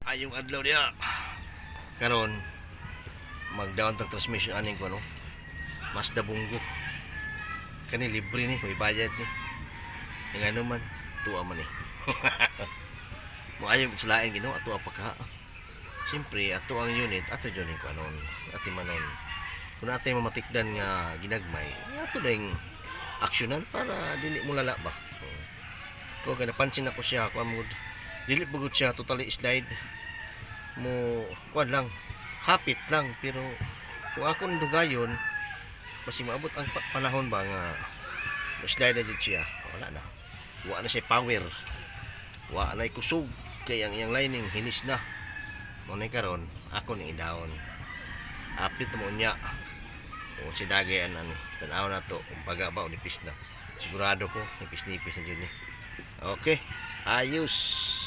Ayong adlaw dia. Karon mag-down tag transmission aning ko no. Mazda Bungo. Kani libre ni, may bayad ni. Ng ano man, tuwa man ni. Mo ayaw sulain gino ato apa ka. Siyempre ato ang unit ato jud ning kanon. Ati manon. Kung natin mamatikdan nga ginagmay, ato ding aksyonan para dili mo lala ba. Ko kaya napansin ako siya ako mo dili bugod siya totally slide mo kuan lang hapit lang pero kung akong dugayon kasi maabot ang panahon ba nga slide na dito siya wala na wala na siya power wala na kusog kaya ang iyang lining hilis na mo na karon ako ni idawon update mo niya kung si dagayan ani tanaw na to kung pagaba o nipis na sigurado ko nipis na dyan eh okay ayos